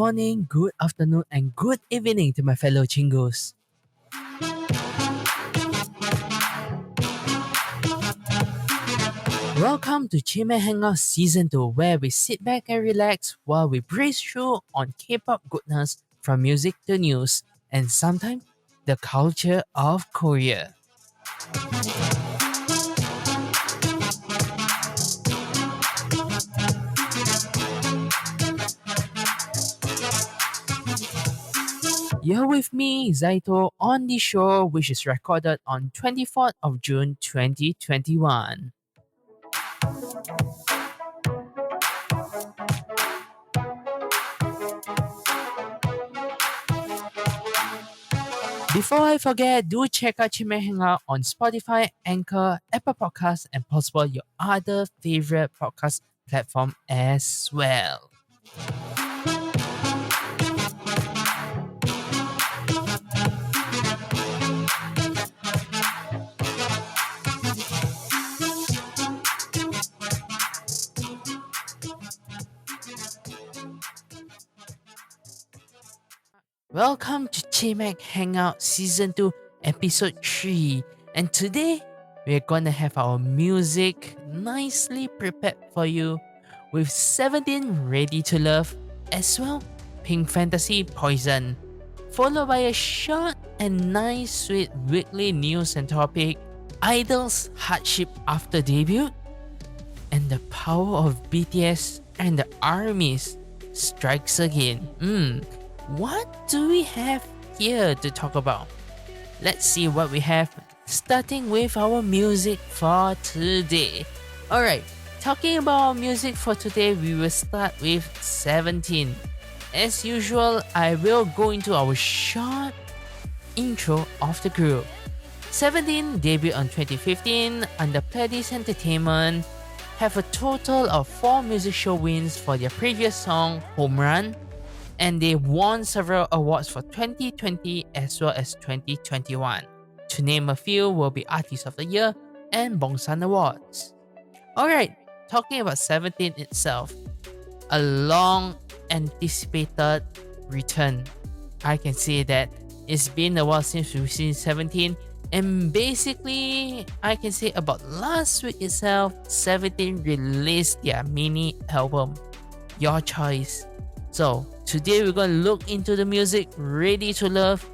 morning, good afternoon, and good evening to my fellow chingos. Welcome to Chimaek Hangout Season 2, where we sit back and relax while we breeze through on K-pop goodness from music to news, and sometimes the culture of Korea. You're with me, Zaito, on the show, which is recorded on 24th of June 2021. Before I forget, do check out Chimaek Hangout on Spotify, Anchor, Apple Podcasts, and possible your other favorite podcast platform as well. Welcome to Chimaek Hangout Season 2, Episode 3. And today, we're gonna have our music nicely prepared for you with 17 Ready to Love, as well Pink Fantasy Poison, followed by a short and nice sweet weekly news and topic, Idol's Hardship after debut, and the Power of BTS and the ARMYs strikes again. What do we have here to talk about? Let's see what we have, starting with our music for today. Alright, talking about our music for today, we will start with 17. As usual, I will go into our short intro of the group. 17 debuted on 2015 under Pledis Entertainment, have a total of 4 music show wins for their previous song, Home Run, and they won several awards for 2020 as well as 2021. To name a few will be Artist of the Year and Bongsan Awards. Alright, talking about 17 itself, a long anticipated return. I can say that it's been a while since we've seen 17, and basically I can say about last week itself, 17 released their mini album, Your Choice. So today we're gonna look into the music Ready to Love,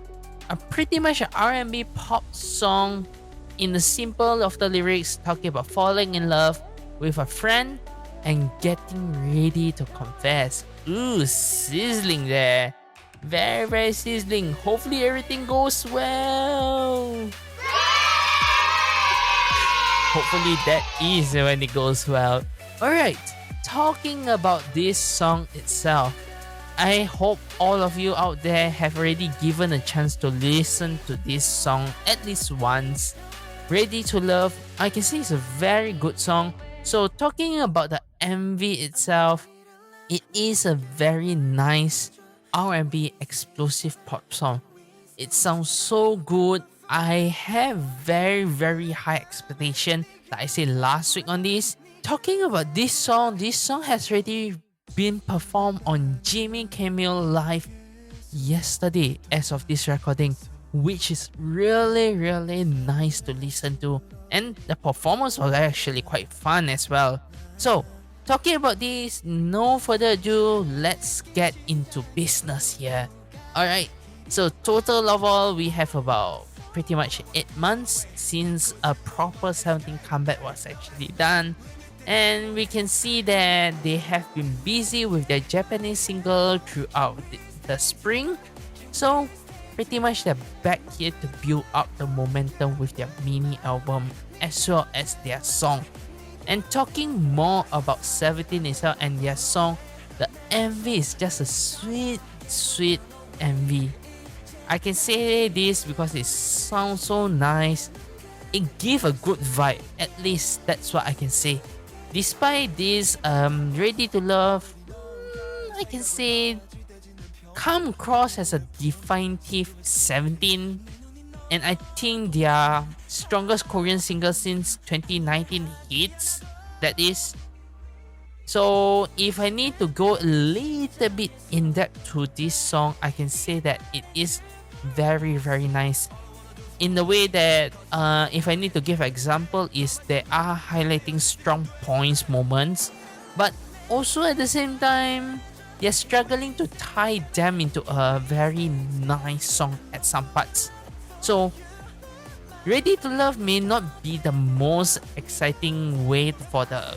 a pretty much an R&B pop song in the simple of the lyrics, talking about falling in love with a friend and getting ready to confess. Ooh, sizzling there. Very, very sizzling. Hopefully everything goes well. Hopefully that is when it goes well. Alright, talking about this song itself, I hope all of you out there have already given a chance to listen to this song at least once. Ready to Love, I can say it's a very good song. So talking about the MV itself, it is a very nice R&B explosive pop song. It sounds so good. I have very, very high expectation, like I said last week on this. Talking about this song has already been performed on Jimmy Kimmel Live yesterday as of this recording, which is really, really nice to listen to, and the performance was actually quite fun as well. So talking about this, no further ado, let's get into business here. Alright, so total of all, we have about pretty much 8 months since a proper 17 comeback was actually done. And we can see that they have been busy with their Japanese single throughout the spring. So pretty much they're back here to build up the momentum with their mini album as well as their song. And talking more about 17 itself and their song, the MV is just a sweet, sweet MV. I can say this because it sounds so nice. It gives a good vibe, at least that's what I can say. Despite this, Ready to Love, I can say, come across as a definitive 17, and I think their strongest Korean single since 2019 hits, that is. So if I need to go a little bit in depth to this song, I can say that it is very, very nice. In the way that if I need to give an example is they are highlighting strong points moments, but also at the same time they're struggling to tie them into a very nice song at some parts. So Ready to Love may not be the most exciting way for the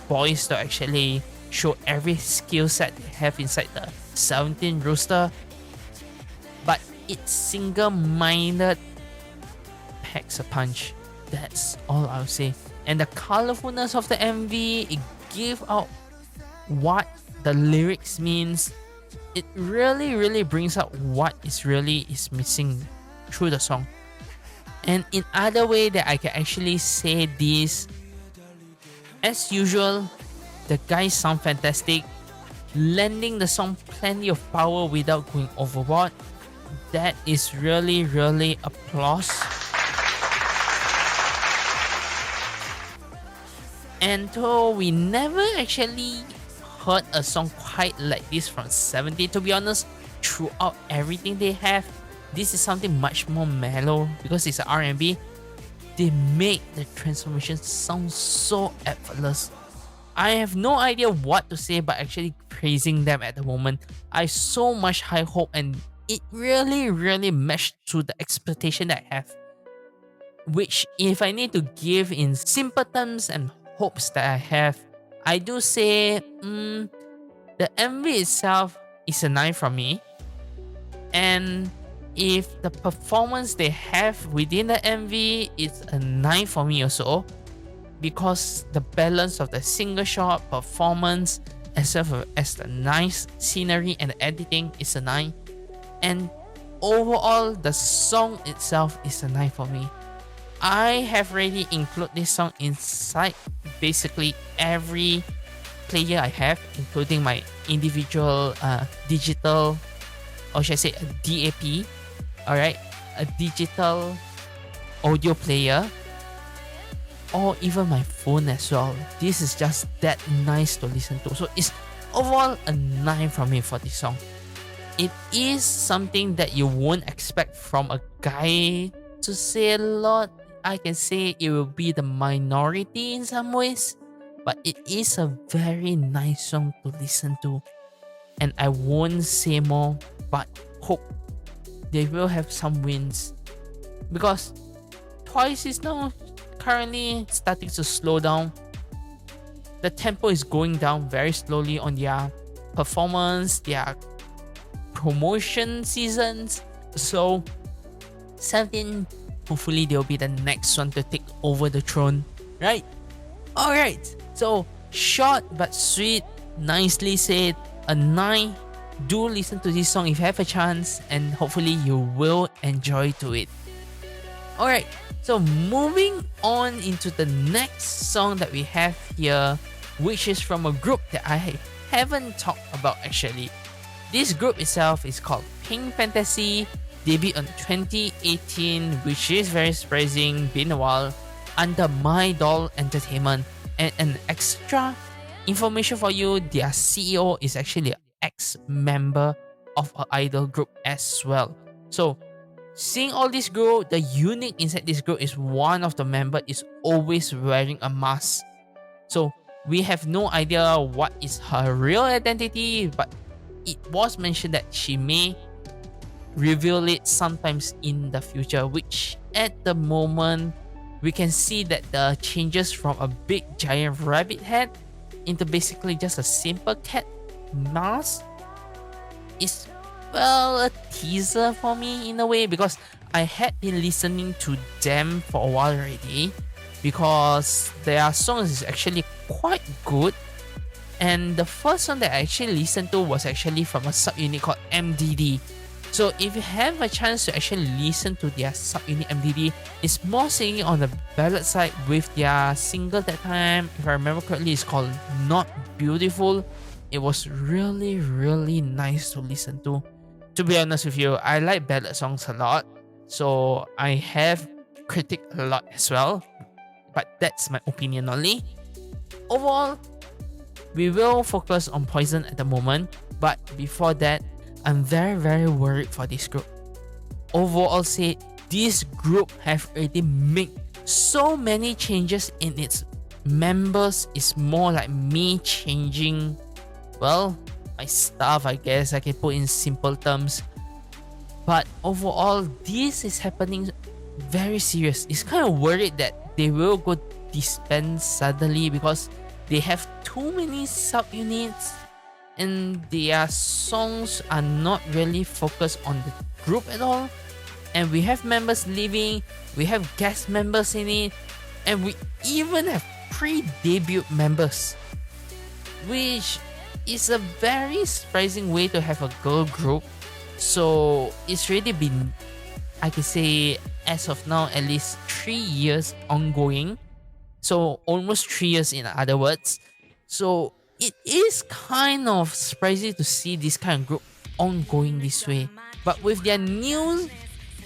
boys to actually show every skill set they have inside the 17 roster, but it's single-minded packs a punch. That's all I'll say. And the colorfulness of the MV, it gave out what the lyrics means. It really, really brings out what is missing through the song. And in other way that I can actually say this, as usual, the guys sound fantastic, lending the song plenty of power without going overboard. That is really, really applause. And though we never actually heard a song quite like this from 70, to be honest, throughout everything they have, this is something much more mellow because it's an R&B. They make the transformation sound so effortless. I have no idea what to say but actually praising them at the moment. I have so much high hope and it really, really matched to the expectation that I have. Which if I need to give in simple terms and hopes that I have, I do say the MV itself is a 9 from me. And if the performance they have within the MV is a 9 for me also, because the balance of the single shot performance as well as the nice scenery and the editing is a 9, and overall the song itself is a 9 for me. I have already included this song inside basically every player I have, including my individual digital, or should I say a DAP, alright, a digital audio player, or even my phone as well. This is just that nice to listen to. So it's overall a 9 from me for this song. It is something that you won't expect from a guy to say a lot. I can say it will be the minority in some ways, but it is a very nice song to listen to. And I won't say more, but hope they will have some wins, because Twice is now currently starting to slow down. The tempo is going down very slowly on their performance, their promotion seasons. So 17, hopefully they'll be the next one to take over the throne, right? Alright, so short but sweet, nicely said, a 9. Do listen to this song if you have a chance, and hopefully you will enjoy to it. Alright, so moving on into the next song that we have here, which is from a group that I haven't talked about actually. This group itself is called Pink Fantasy, debuted on 2018, which is very surprising, been a while, under My Doll Entertainment. And an extra information for you, their CEO is actually an ex-member of an idol group as well. So seeing all this group, the unique inside this group is one of the members is always wearing a mask. So we have no idea what is her real identity, but it was mentioned that she may reveal it sometimes in the future, which at the moment we can see that the changes from a big giant rabbit head into basically just a simple cat mask is, well, a teaser for me in a way, because I had been listening to them for a while already, because their songs is actually quite good. And the first one that I actually listened to was actually from a subunit called MDD. So if you have a chance to actually listen to their subunit MDD, it's more singing on the ballad side with their single that time, if I remember correctly, it's called Not Beautiful. It was really, really nice to listen to. To be honest with you, I like ballad songs a lot, so I have critiqued a lot as well, but that's my opinion only. Overall, we will focus on Poison at the moment, but before that, I'm very worried for this group. Overall said, this group have already made so many changes in its members. It's more like me changing, well, my stuff, I guess I can put in simple terms. But overall, this is happening very serious. It's kind of worried that they will go disband suddenly because they have too many subunits and their songs are not really focused on the group at all. And we have members leaving, we have guest members in it, and we even have pre-debut members, which is a very surprising way to have a girl group. So it's really been, I can say, as of now, at least 3 years ongoing. So almost 3 years in other words. So it is kind of surprising to see this kind of group ongoing this way. But with their new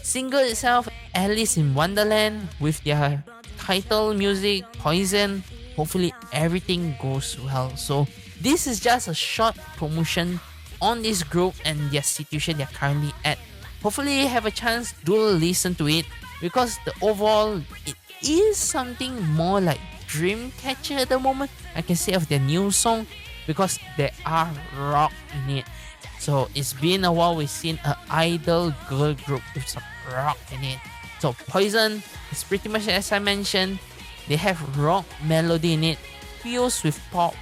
single itself, Alice in Wonderland, with their title music, Poison, hopefully everything goes well. So this is just a short promotion on this group and their situation they're currently at. Hopefully you have a chance, do listen to it, because the overall, it is something more like Dreamcatcher at the moment, I can say, of their new song, because there are rock in it. So it's been a while we've seen an idol girl group with some rock in it. So Poison is pretty much as I mentioned, they have rock melody in it, fused with pop.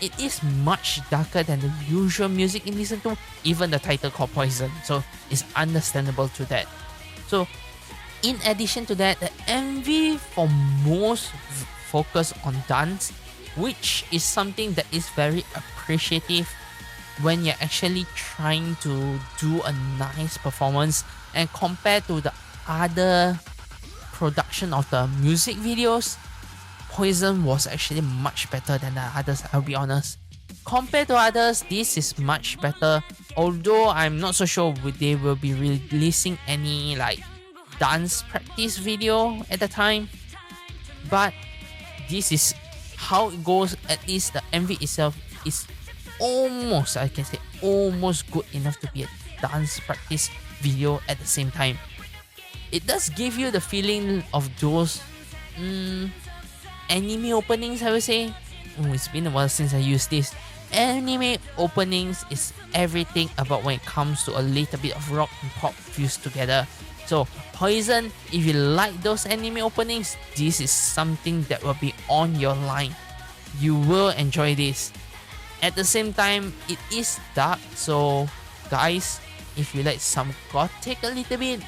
It is much darker than the usual music you listen to, even the title called Poison. So it's understandable to that. So in addition to that, the MV for most focus on dance, which is something that is very appreciative when you're actually trying to do a nice performance, and compared to the other production of the music videos, Poison was actually much better than the others, I'll be honest. Compared to others, this is much better, although I'm not so sure they will be releasing any like dance practice video at the time. But this is how it goes. At least the MV itself is almost, I can say, almost good enough to be a dance practice video at the same time. It does give you the feeling of those anime openings, I would say. It's been a while since I used this. Anime openings is everything about when it comes to a little bit of rock and pop fused together. So Poison, if you like those anime openings, this is something that will be on your line. You will enjoy this. At the same time, it is dark, so guys, if you like some gothic a little bit,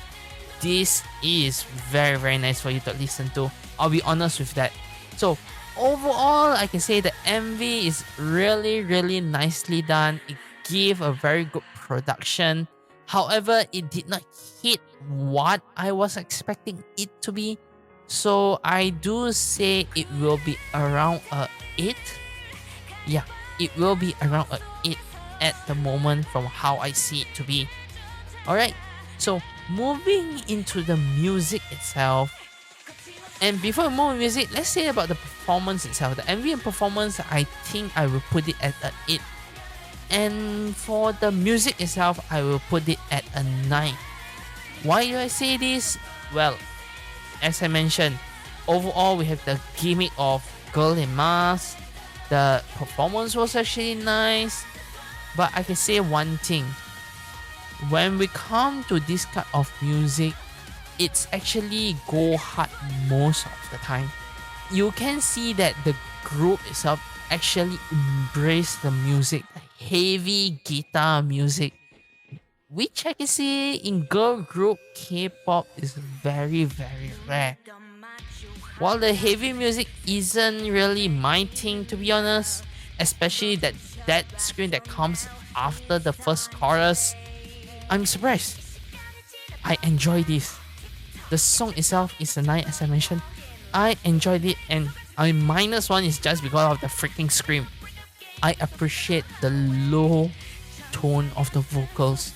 this is very nice for you to listen to. I'll be honest with that. So overall, I can say the MV is really nicely done. It gave a very good production. However, it did not hit what I was expecting it to be. So I do say it will be around a 8. Yeah, it will be around a 8 at the moment from how I see it to be. Alright, so moving into the music itself. And before we move to music, let's say about the performance itself. The MV and performance, I think I will put it at an 8. And for the music itself, I will put it at a 9. Why do I say this? Well, as I mentioned, overall we have the gimmick of Girl in Mask. The performance was actually nice. But I can say one thing. When we come to this kind of music, it's actually go hard most of the time. You can see that the group itself actually embrace the music, the heavy guitar music, which I can say in girl group K-pop is very rare. While the heavy music isn't really my thing, to be honest, especially that screen that comes after the first chorus, I'm surprised. I enjoy this. The song itself is a 9, as I mentioned. I enjoyed it, and my -1 is just because of the freaking scream. I appreciate the low tone of the vocals.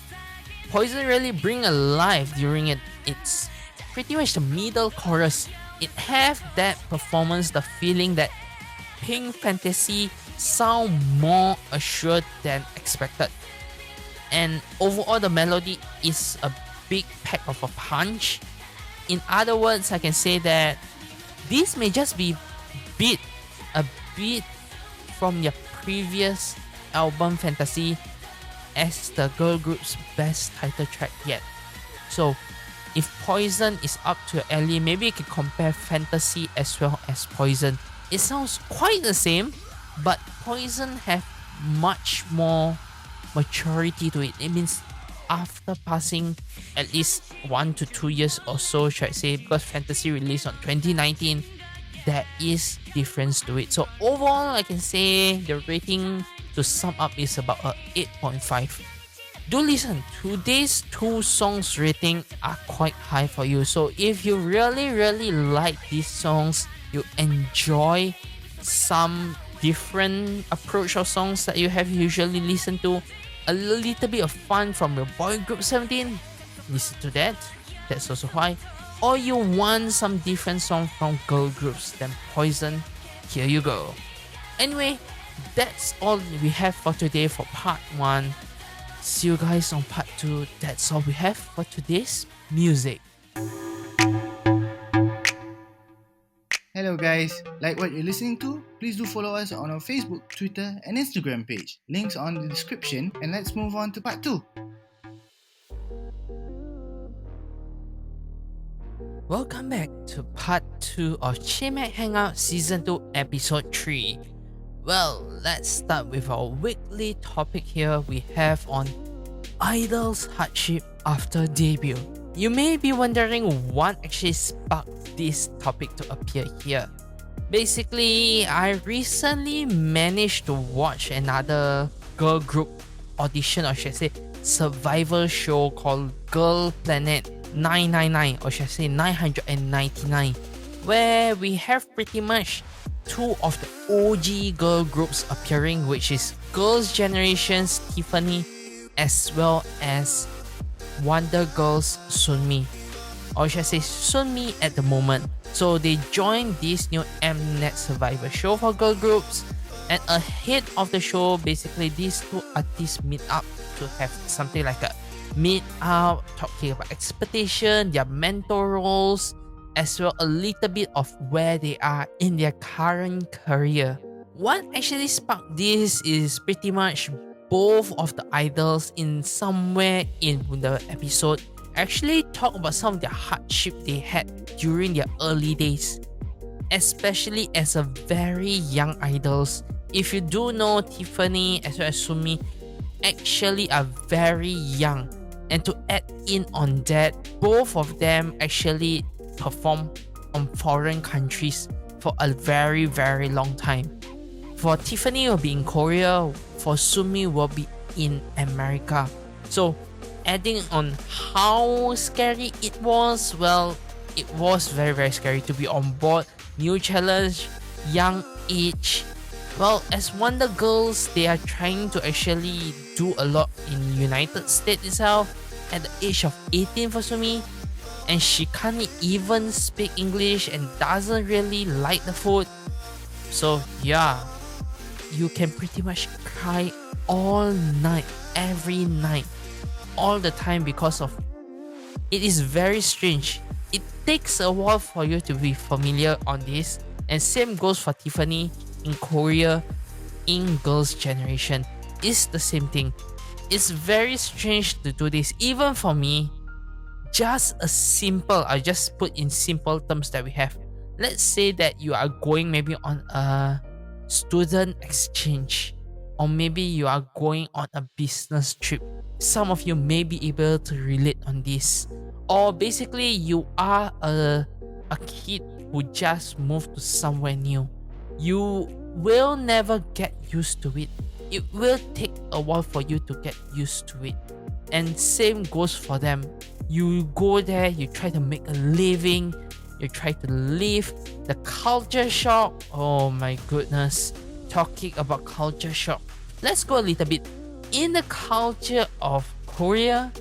Poison really bring alive during it. It's pretty much the middle chorus. It have that performance, the feeling that Pink Fantasy sound more assured than expected. And overall, the melody is a big pack of a punch. In other words, I can say that this may just be beat a bit from your previous album Fantasy as the girl group's best title track yet. So if Poison is up to your alley, maybe you can compare Fantasy as well as Poison. It sounds quite the same, but Poison have much more maturity to it. It means after passing at least 1 to 2 years or so, should I say, because Fantasy released on 2019, there is difference to it. So overall, I can say the rating to sum up is about a 8.5. Do listen, today's 2 songs rating are quite high for you. So if you really like these songs, you enjoy some different approach of songs that you have usually listened to, a little bit of fun from your boy group 17, listen to that. That's also why. Or you want some different song from girl groups, then Poison, here you go. Anyway, that's all we have for today for part 1. See you guys on part 2. That's all we have for today's music. Hello guys, like what you're listening to? Please do follow us on our Facebook, Twitter and Instagram page. Links on the description, and let's move on to part 2. Welcome back to part 2 of Chimaek Hangout Season 2 Episode 3. Well, let's start with our weekly topic here we have on Idol's hardship after debut. You may be wondering what actually sparked this topic to appear here. Basically, I recently managed to watch another girl group audition, or should I say survival show called Girl Planet 999, or should I say 999, where we have pretty much 2 of the OG girl groups appearing, which is Girls' Generation's Tiffany as well as Wonder Girls' Sunmi, or should I say Sunmi at the moment. So they joined this new Mnet Survivor show for girl groups, and ahead of the show, basically these 2 artists meet up to have something like a meet up, talking about expectation, their mentor roles, as well a little bit of where they are in their current career. What actually sparked this is pretty much both of the idols in somewhere in the episode actually talk about some of the hardship they had during their early days, especially as a very young idols. If you do know, Tiffany as well as Sumi actually are very young, and to add in on that, both of them actually perform on foreign countries for a very long time. For Tiffany will be in Korea, for Sumi will be in America. So adding on how scary it was, well, it was very scary to be on board. New challenge, young age. Well, as Wonder Girls, they are trying to actually do a lot in United States itself at the age of 18 for Sumi, and she can't even speak English and doesn't really like the food. So yeah, you can pretty much cry all night, every night, all the time because of it is very strange. It takes a while for you to be familiar on this, and same goes for Tiffany in Korea, in Girls' Generation. It's the same thing. It's very strange to do this, even for me. Just a simple, I just put in simple terms that we have. Let's say that you are going maybe on a student exchange, or maybe you are going on a business trip. Some of you may be able to relate on this. Or basically you are a kid who just moved to somewhere new. You will never get used to it. It will take a while for you to get used to it. And same goes for them. You go there, you try to make a living, you try to live. The culture shock, oh my goodness. Talking about culture shock, let's go a little bit. In the culture of Korea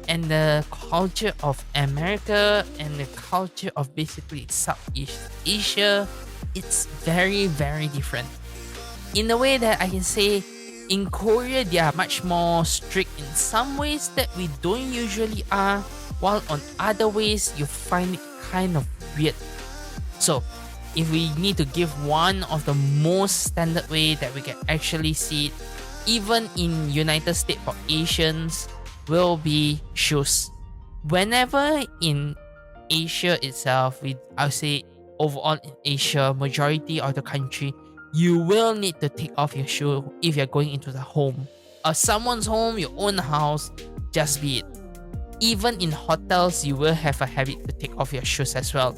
and the culture of America and the culture of basically Southeast Asia, it's very different. In a way that I can say in Korea they are much more strict in some ways that we don't usually are, while on other ways you find it kind of weird. So if we need to give one of the most standard way that we can actually see it, even in United States for Asians, will be shoes. Whenever in Asia itself, I would say overall in Asia, majority of the country, you will need to take off your shoe if you're going into the home. Or someone's home, your own house, just be it. Even in hotels, you will have a habit to take off your shoes as well.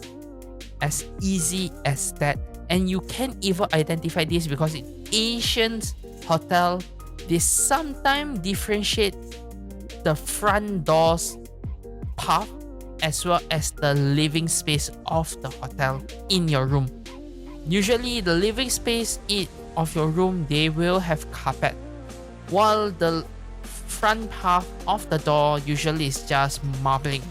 As easy as that. And you can even identify this because in Asian hotel, they sometimes differentiate the front doors path as well as the living space of the hotel in your room. Usually the living space of your room, they will have carpet, while the front half of the door usually is just marbling.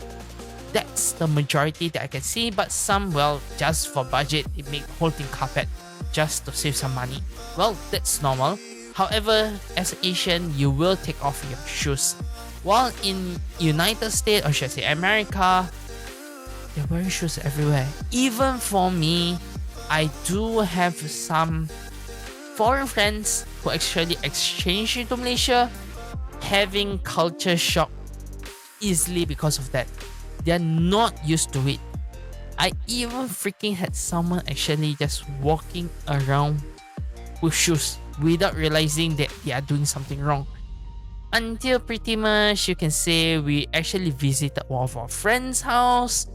That's the majority that I can see, but some, well, just for budget, they make the whole thing carpet just to save some money. Well, that's normal. However, as an Asian, you will take off your shoes. While in United States, or should I say America, they're wearing shoes everywhere. Even for me, I do have some foreign friends who actually exchange into Malaysia, having culture shock easily because of that. They're not used to it. I even freaking had someone actually just walking around with shoes without realizing that they are doing something wrong. Until pretty much you can say we actually visited one of our friend's house.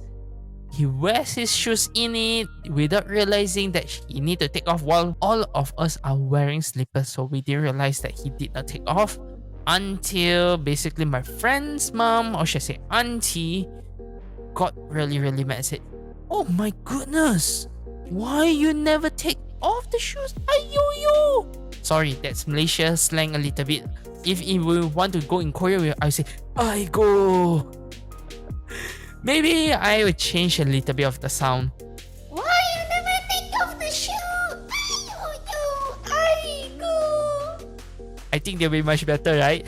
He wears his shoes in it without realizing that he need to take off, while all of us are wearing slippers, so we didn't realize that he did not take off until basically my friend's mom, or should I say auntie, got really mad and said, "Oh my goodness, why you never take off the shoes? Ayo. Sorry, that's Malaysia slang a little bit. If we want to go in Korea, I say I go. Maybe I will change a little bit of the sound. Why you never take off the shoe? I go. I think they'll be much better, right?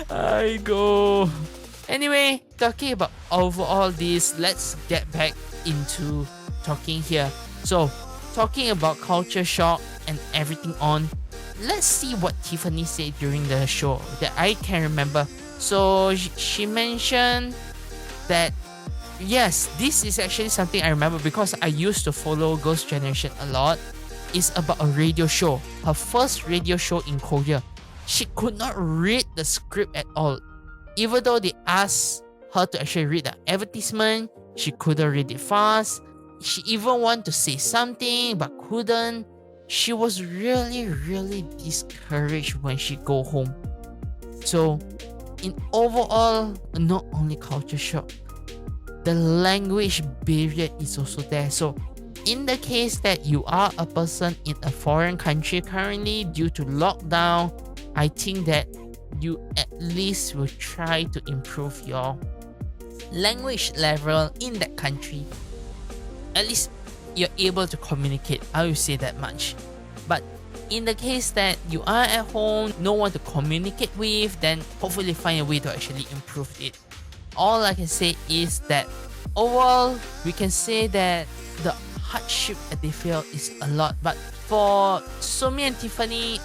I go. Anyway, talking about overall this, let's get back into talking here. So, talking about culture shock and everything on, let's see what Tiffany said during the show that I can remember. So she mentioned that yes, this is actually something I remember because I used to follow Girls' Generation a lot. It's about a radio show. Her first radio show in Korea. She could not read the script at all. Even though they asked her to actually read the advertisement, she couldn't read it fast. She even wanted to say something but couldn't. She was really discouraged when she go home. So in overall, not only culture shock, the language barrier is also there. So in the case that you are a person in a foreign country currently due to lockdown, I think that you at least will try to improve your language level in that country. At least you're able to communicate. I will say that much. But in the case that you are at home, no one to communicate with, then hopefully find a way to actually improve it. All I can say is that overall, we can say that the hardship that they feel is a lot. But for Somi and Tiffany,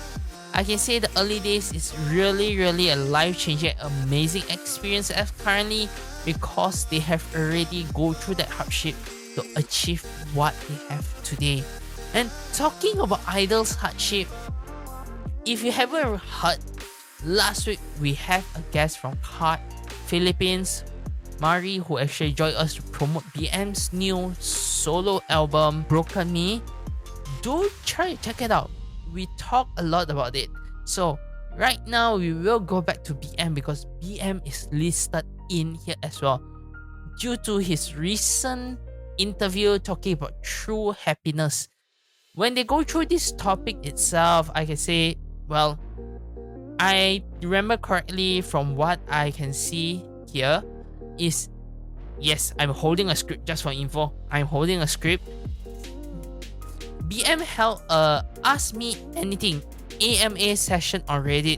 I can say the early days is really a life-changing, amazing experience as currently, because they have already go through that hardship to achieve what they have today. And talking about idols hardship, if you haven't heard, last week we have a guest from Hard Philippines, Mari, who actually joined us to promote BM's new solo album, Broken Me. Do try to check it out. We talk a lot about it. So right now we will go back to BM because BM is listed in here as well due to his recent interview talking about true happiness. When they go through this topic itself, I can say, well, I remember correctly from what I can see here is, yes, I'm holding a script just for info. I'm holding a script. BM held a Ask Me Anything AMA session on Reddit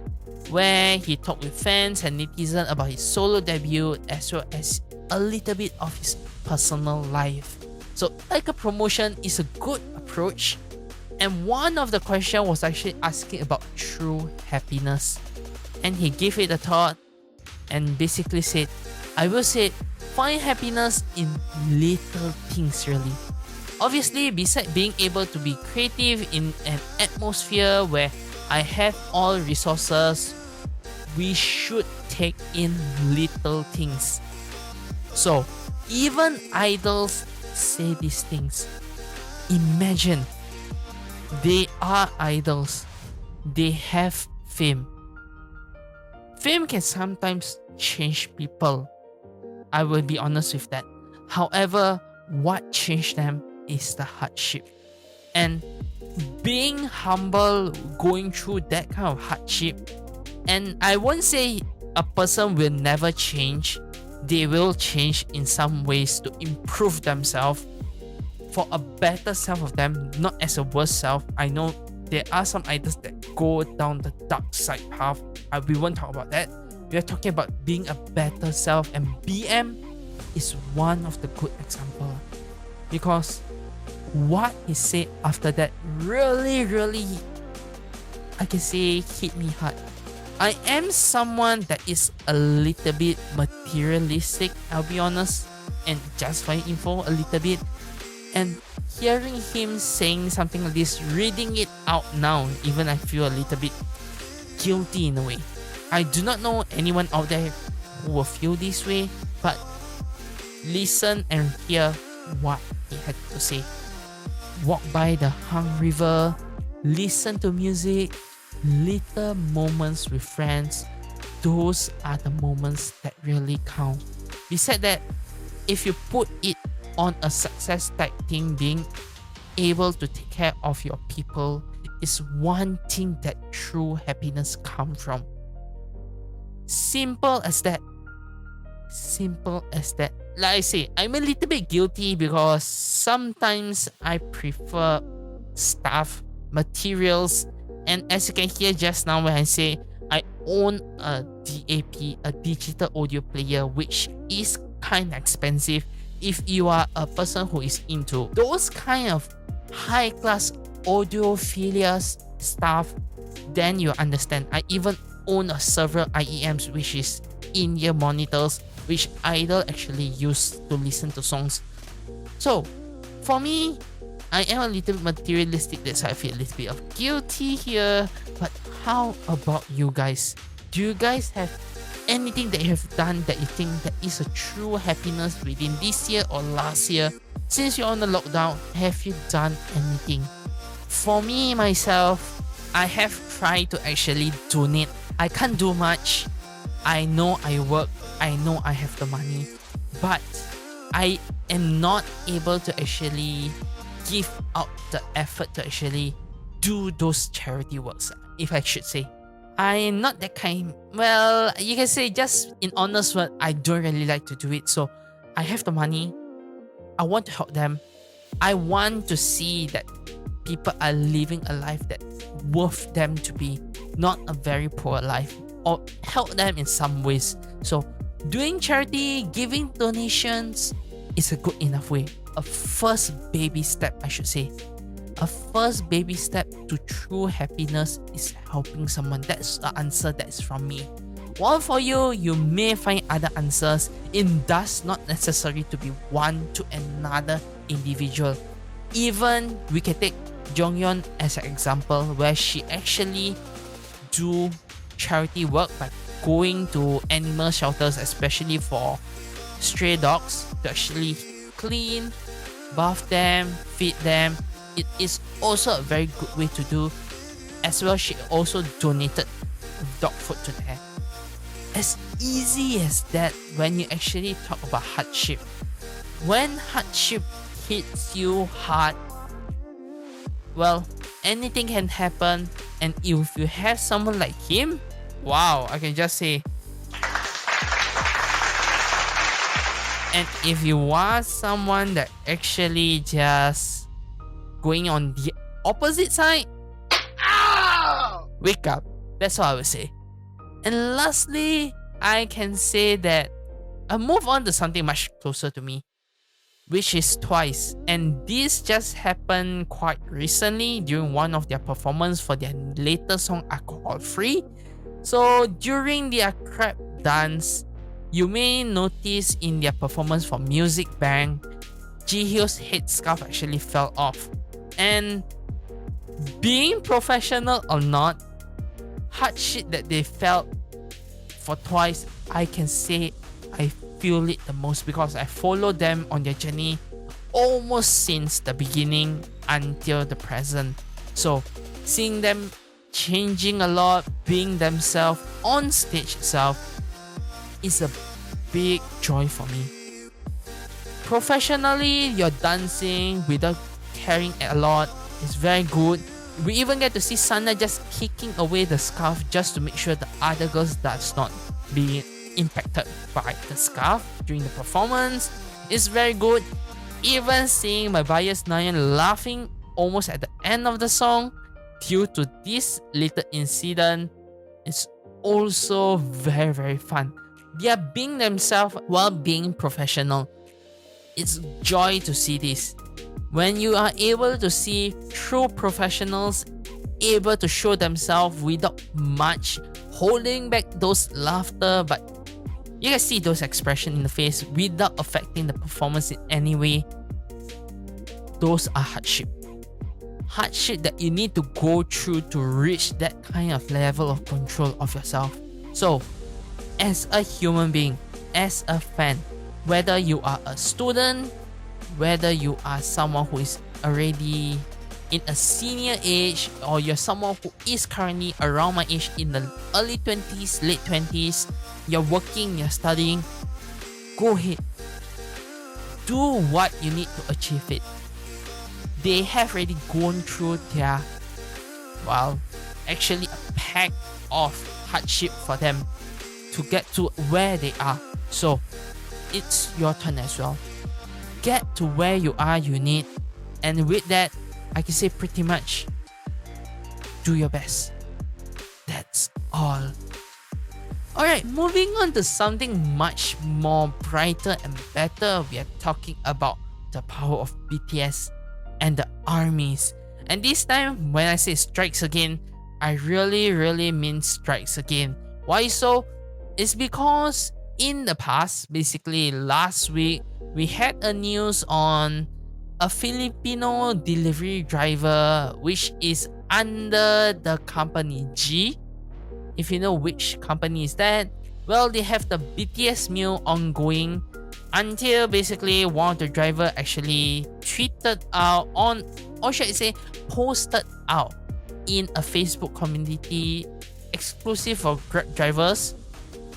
where he talked with fans and netizens about his solo debut as well as a little bit of his personal life. So like a promotion is a good approach, and one of the questions was actually asking about true happiness, and he gave it a thought and basically said, I will say find happiness in little things really. Obviously, besides being able to be creative in an atmosphere where I have all resources, we should take in little things. So, even idols say these things. Imagine, they are idols. They have fame. Fame can sometimes change people. I will be honest with that. However, what changed them is the hardship. And being humble, going through that kind of hardship, and I won't say a person will never change. They will change in some ways to improve themselves for a better self of them, not as a worse self. I know there are some idols that go down the dark side path. We won't talk about that. We are talking about being a better self, and BM is one of the good example, because what he said after that really, I can say, hit me hard. I am someone that is a little bit materialistic, I'll be honest, and just for info, a little bit. And hearing him saying something like this, reading it out now, even I feel a little bit guilty in a way. I do not know anyone out there who will feel this way, but listen and hear what he had to say. Walk by the Hung River, listen to music, little moments with friends. Those are the moments that really count. Besides that, if you put it on a success type thing, being able to take care of your people is one thing that true happiness comes from. Simple as that. Simple as that. Like I say, I'm a little bit guilty because sometimes I prefer stuff, materials, and as you can hear just now when I say I own a DAP, a digital audio player, which is kind of expensive. If you are a person who is into those kind of high class audiophilia stuff, then you understand. I even own several IEMs, which is in-ear monitors, which idol actually use to listen to songs. So for me, I am a little bit materialistic, that's why I feel a little bit of guilty here. But how about you guys? Do you guys have anything that you have done that you think that is a true happiness within this year or last year? Since you're on the lockdown, have you done anything? For me, myself, I have tried to actually donate. I can't do much. I know I work. I know I have the money. But I am not able to actually give out the effort to actually do those charity works, if I should say. I am not that kind. Well, you can say, just in honest word, I don't really like to do it. So I have the money. I want to help them. I want to see that people are living a life that's worth them to be, not a very poor life, or help them in some ways. So doing charity, giving donations is a good enough way. A first baby step, I should say. A first baby step to true happiness is helping someone. That's the answer that's from me. While for you, you may find other answers. It does not necessary to be one to another individual. Even we can take Jonghyun as an example, where she actually do charity work by going to animal shelters, especially for stray dogs, to actually clean, bath them, feed them. It is also a very good way to do. As well, she also donated dog food to them. As easy as that, when you actually talk about hardship. When hardship hits you hard, well, anything can happen. And if you have someone like him, wow, I can just say. And if you are someone that actually just going on the opposite side, wake up. That's all I would say. And lastly, I can say that I move on to something much closer to me, which is Twice. And this just happened quite recently during one of their performance for their latest song Alcohol Free. So during their crab dance, you may notice in their performance for Music Bank, Jihyo's headscarf actually fell off. And being professional or not, hardship that they felt for Twice, I can say I feel it the most because I follow them on their journey almost since the beginning until the present. So seeing them changing a lot, being themselves on stage itself is a big joy for me. Professionally, you're dancing without caring a lot is very good. We even get to see Sana just kicking away the scarf just to make sure the other girls does not be impacted by the scarf during the performance. It's very good. Even seeing my bias Nayan laughing almost at the end of the song due to this little incident is also very, very fun. They are being themselves while being professional. It's joy to see this. When you are able to see true professionals able to show themselves without much holding back those laughter, but you can see those expressions in the face without affecting the performance in any way. Those are hardship. Hardship that you need to go through to reach that kind of level of control of yourself. So, as a human being, as a fan, whether you are a student, whether you are someone who is already in a senior age, or you're someone who is currently around my age in the early 20s, late 20s, you're working, you're studying, go ahead. Do what you need to achieve it. They have already gone through their, actually a pack of hardship for them to get to where they are. So, it's your turn as well. Get to where you are, you need. And with that, I can say pretty much do your best. That's all. Alright, moving on to something much more brighter and better. We are talking about the power of BTS and the armies. And this time, when I say strikes again, I really mean strikes again. Why so? It's because in the past, basically last week, we had a news on a Filipino delivery driver which is under the company G. If you know which company is that, well, they have the BTS meal ongoing until basically one of the driver actually tweeted out on, or should I say posted out in a Facebook community exclusive for Grab drivers,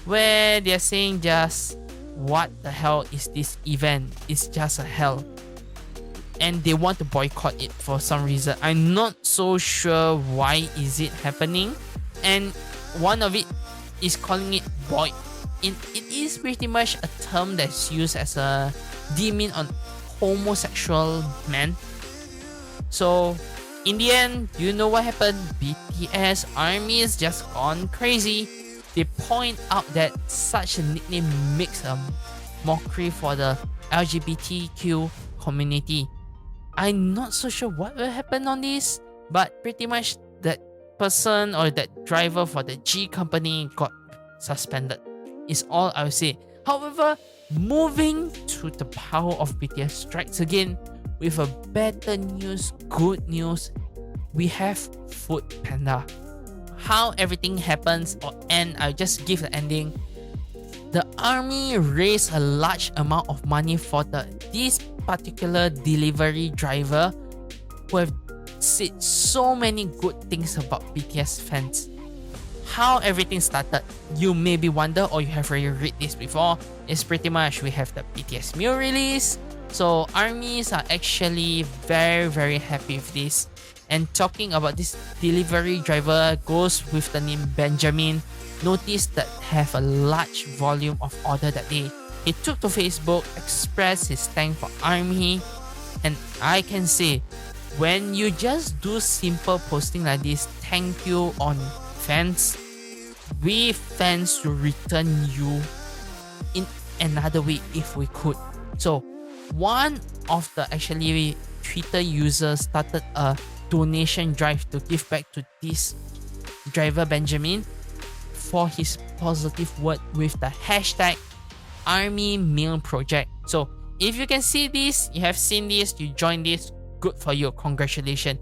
where they're saying just, what the hell is this event? It's just a hell. And they want to boycott it for some reason. I'm not so sure why is it happening. And one of it is calling it boy. It is pretty much a term that's used as a demon on homosexual men. So in the end, you know what happened? BTS army is just gone crazy. They point out that such a nickname makes a mockery for the LGBTQ community. I'm not so sure what will happen on this, but pretty much that person or that driver for the G company got suspended. Is all I'll say. However, moving to the power of BTS strikes again with a better news, good news. We have Food Panda. How everything happens or end, I'll just give the ending. The army raised a large amount of money for this particular delivery driver who have said so many good things about BTS fans. How everything started, you maybe wonder, or you have already read this before, is pretty much we have the BTS meal release. So armies are actually very happy with this. And talking about this delivery driver goes with the name Benjamin. Notice that have a large volume of order that day. He took to Facebook, expressed his thanks for army, and I can say when you just do simple posting like this, thank you on fans, we fans will return you in another way if we could. So one of the actually Twitter users started a donation drive to give back to this driver Benjamin for his positive word with the hashtag Army Meal Project. So if you can see this, you have seen this, you joined this, good for you, congratulations.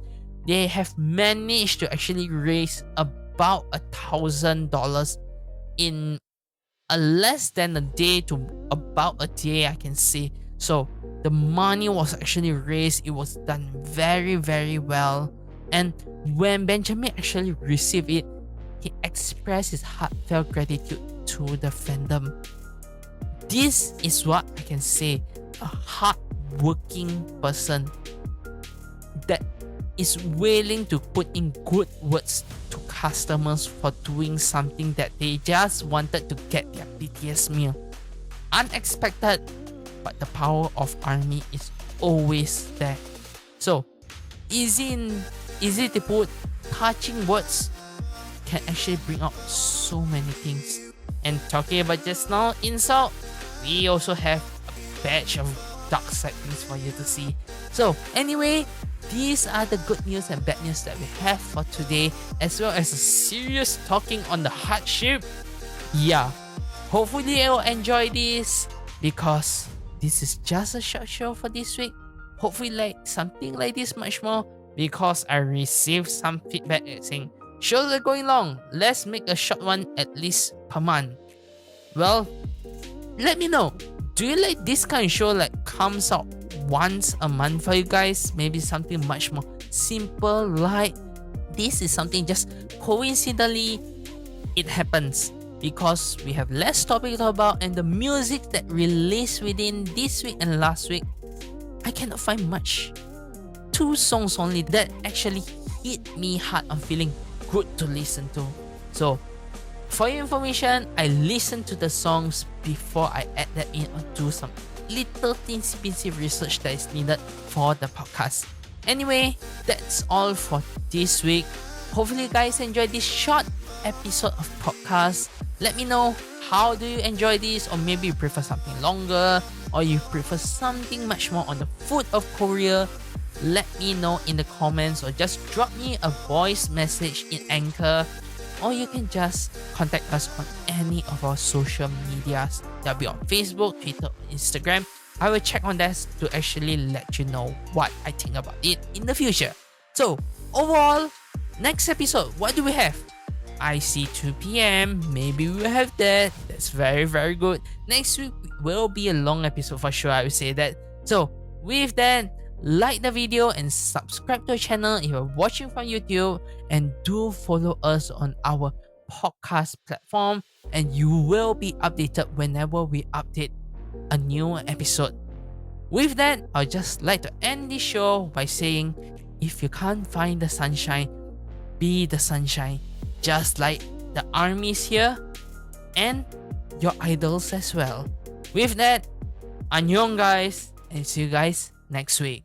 They have managed to actually raise about $1,000 in a less than a day to about a day, I can say. So the money was actually raised. It was done very, very well. And when Benjamin actually received it, he expressed his heartfelt gratitude to the fandom. This is what I can say, a hardworking person that is willing to put in good words to customers for doing something that they just wanted to get their BTS meal. Unexpected, but the power of ARMY is always there. So easy to put, touching words can actually bring out so many things. And talking about just now insult, we also have a batch of dark side things for you to see. So anyway, these are the good news and bad news that we have for today, as well as a serious talking on the hardship. Yeah, hopefully you'll enjoy this, because this is just a short show for this week. Hopefully like something like this much more, because I received some feedback saying shows are going long, let's make a short one at least per month. Well, let me know, do you like this kind of show like comes out once a month for you guys? Maybe something much more simple, like this is something just coincidentally it happens because we have less topic to talk about, and the music that released within this week and last week, I cannot find much. 2 songs only that actually hit me hard. I'm feeling good to listen to. So for your information, I listen to the songs before I add that in or do some little teensy research that is needed for the podcast. Anyway, that's all for this week. Hopefully you guys enjoyed this short episode of podcast. Let me know, how do you enjoy this, or maybe you prefer something longer, or you prefer something much more on the food of Korea. Let me know in the comments, or just drop me a voice message in Anchor, or you can just contact us on any of our social medias. That'll be on Facebook, Twitter, Instagram. I will check on that to actually let you know what I think about it in the future. So overall, next episode, what do we have? I see 2 p.m. Maybe we'll have that. That's very, very good. Next week will be a long episode for sure, I would say that. So with that, like the video and subscribe to our channel if you're watching from YouTube, and do follow us on our podcast platform, and you will be updated whenever we update a new episode. With that, I'd just like to end this show by saying, if you can't find the sunshine, be the sunshine, just like the armies here and your idols as well. With that, annyeong guys, and see you guys next week.